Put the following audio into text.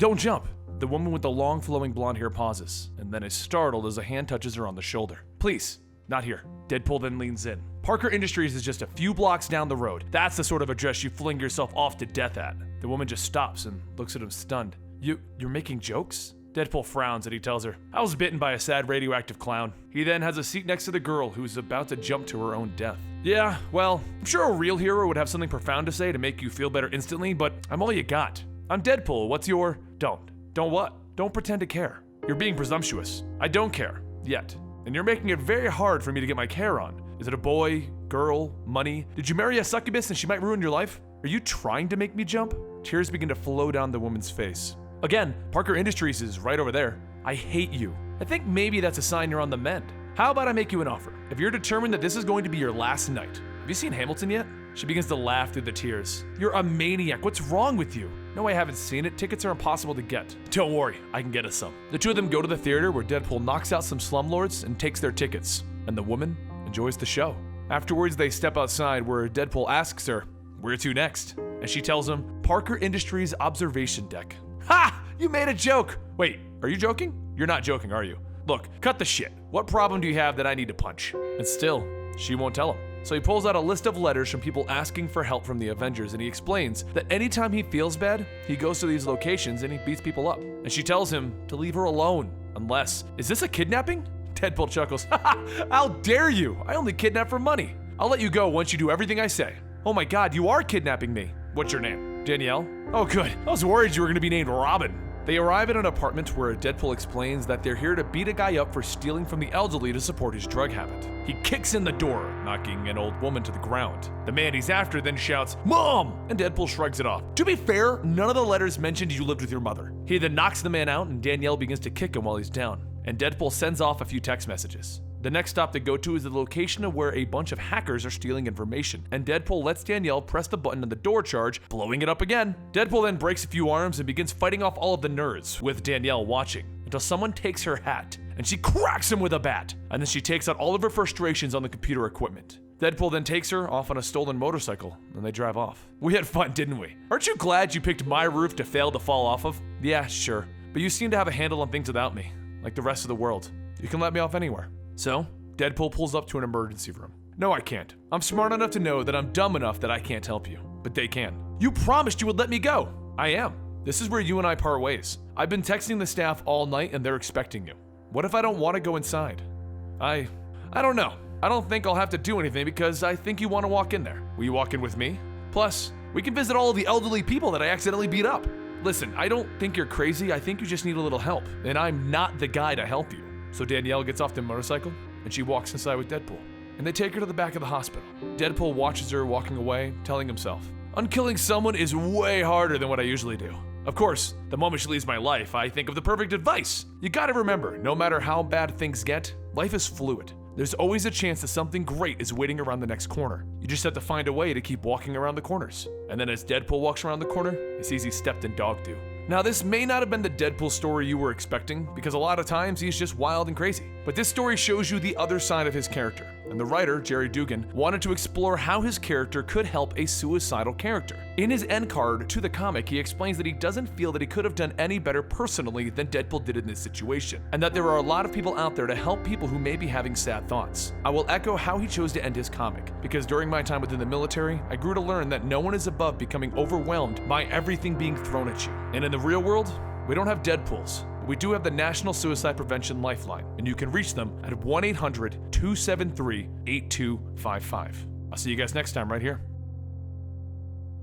Don't jump. The woman with the long flowing blonde hair pauses, and then is startled as a hand touches her on the shoulder. Please, not here. Deadpool then leans in. Parker Industries is just a few blocks down the road. That's the sort of address you fling yourself off to death at. The woman just stops and looks at him stunned. You're making jokes? Deadpool frowns and he tells her, I was bitten by a sad radioactive clown. He then has a seat next to the girl who's about to jump to her own death. Yeah, well, I'm sure a real hero would have something profound to say to make you feel better instantly, but I'm all you got. I'm Deadpool, what's your... Don't what? Don't pretend to care. You're being presumptuous. I don't care. Yet. And you're making it very hard for me to get my care on. Is it a boy, girl, money? Did you marry a succubus and she might ruin your life? Are you trying to make me jump? Tears begin to flow down the woman's face. Again, Parker Industries is right over there. I hate you. I think maybe that's a sign you're on the mend. How about I make you an offer? If you're determined that this is going to be your last night. Have you seen Hamilton yet? She begins to laugh through the tears. You're a maniac. What's wrong with you? No, I haven't seen it. Tickets are impossible to get. Don't worry, I can get us some. The two of them go to the theater where Deadpool knocks out some slumlords and takes their tickets. And the woman enjoys the show. Afterwards, they step outside where Deadpool asks her, where to next? And she tells him, Parker Industries observation deck. Ha! You made a joke! Wait, are you joking? You're not joking, are you? Look, cut the shit. What problem do you have that I need to punch? And still, she won't tell him. So he pulls out a list of letters from people asking for help from the Avengers, and he explains that anytime he feels bad, he goes to these locations and he beats people up. And she tells him to leave her alone, unless... Is this a kidnapping? Deadpool chuckles. How dare you? I only kidnap for money. I'll let you go once you do everything I say. Oh my god, you are kidnapping me. What's your name? Danielle? Oh good, I was worried you were gonna be named Robin. They arrive at an apartment where Deadpool explains that they're here to beat a guy up for stealing from the elderly to support his drug habit. He kicks in the door, knocking an old woman to the ground. The man he's after then shouts, Mom! And Deadpool shrugs it off. To be fair, none of the letters mentioned you lived with your mother. He then knocks the man out and Danielle begins to kick him while he's down. And Deadpool sends off a few text messages. The next stop they go to is the location of where a bunch of hackers are stealing information, and Deadpool lets Danielle press the button on the door charge, blowing it up again. Deadpool then breaks a few arms and begins fighting off all of the nerds, with Danielle watching, until someone takes her hat, and she cracks him with a bat, and then she takes out all of her frustrations on the computer equipment. Deadpool then takes her off on a stolen motorcycle, and they drive off. We had fun, didn't we? Aren't you glad you picked my roof to fail to fall off of? Yeah, sure, but you seem to have a handle on things without me, like the rest of the world. You can let me off anywhere. So, Deadpool pulls up to an emergency room. No, I can't. I'm smart enough to know that I'm dumb enough that I can't help you, but they can. You promised you would let me go. I am. This is where you and I part ways. I've been texting the staff all night and they're expecting you. What if I don't want to go inside? I don't know. I don't think I'll have to do anything because I think you want to walk in there. Will you walk in with me? Plus, we can visit all of the elderly people that I accidentally beat up. Listen, I don't think you're crazy. I think you just need a little help, and I'm not the guy to help you. So Danielle gets off the motorcycle, and she walks inside with Deadpool. And they take her to the back of the hospital. Deadpool watches her walking away, telling himself, unkilling someone is way harder than what I usually do. Of course, the moment she leaves my life, I think of the perfect advice. You gotta remember, no matter how bad things get, life is fluid. There's always a chance that something great is waiting around the next corner. You just have to find a way to keep walking around the corners. And then as Deadpool walks around the corner, he sees he's stepped in dog do. Now this may not have been the Deadpool story you were expecting, because a lot of times he's just wild and crazy. But this story shows you the other side of his character. And the writer, Jerry Dugan, wanted to explore how his character could help a suicidal character. In his end card to the comic, he explains that he doesn't feel that he could have done any better personally than Deadpool did in this situation, and that there are a lot of people out there to help people who may be having sad thoughts. I will echo how he chose to end his comic, because during my time within the military, I grew to learn that no one is above becoming overwhelmed by everything being thrown at you. And in the real world, we don't have Deadpools. We do have the National Suicide Prevention Lifeline, and you can reach them at 1-800-273-8255. I'll see you guys next time right here.